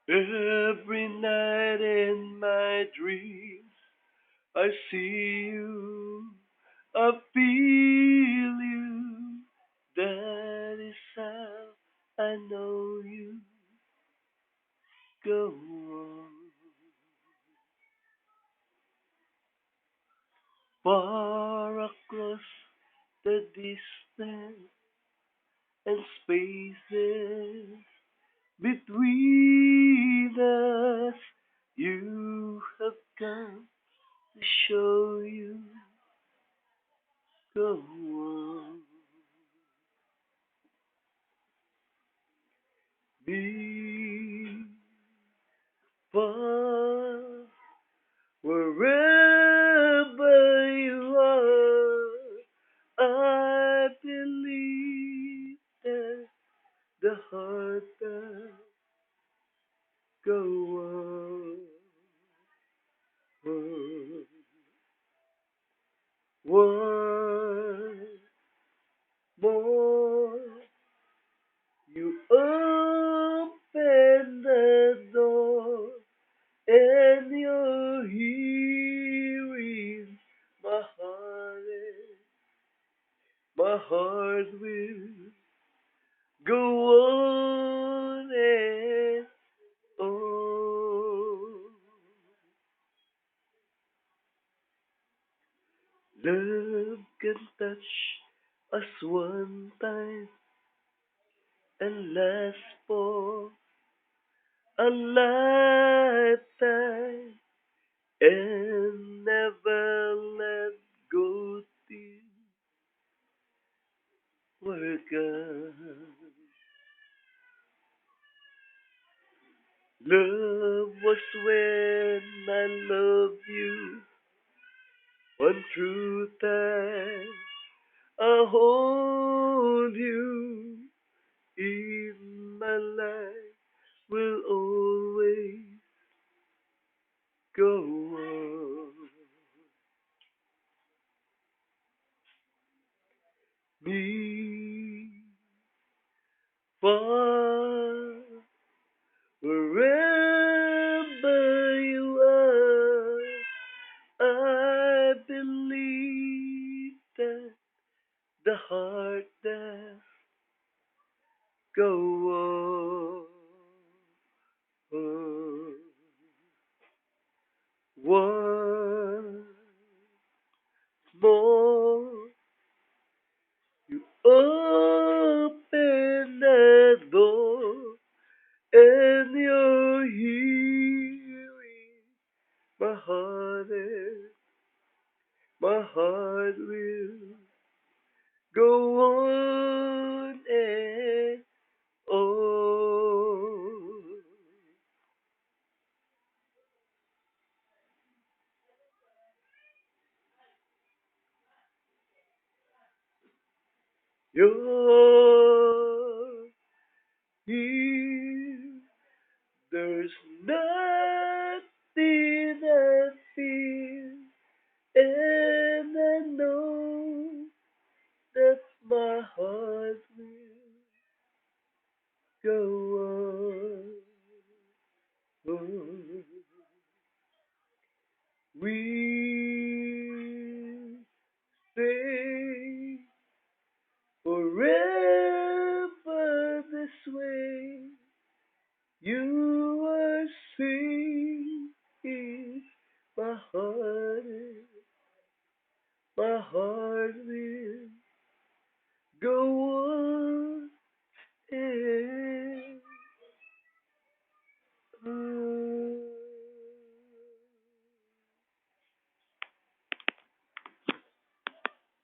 Every night in my dreams, I see you, I feel you. That is how I know you go on. Far across the distance and spaces between us, you have come to show you go on. Be far wherever you are. I believe that the heart does go on. One more, you open the door, and you're hearing my heart will go on and on. Love can touch us one time and last for a lifetime and never let go till we're gone. Love was when I loved you one true time. I hold you in my life will always go on. Me far wherever you are. I believe that the heart does go on. One more, you open the door, and you're hearing my heart will go on and on. You're here. There's nothing I feel, and I know that my heart will go on. We stay forever this way. You are singing my heart, my heart will go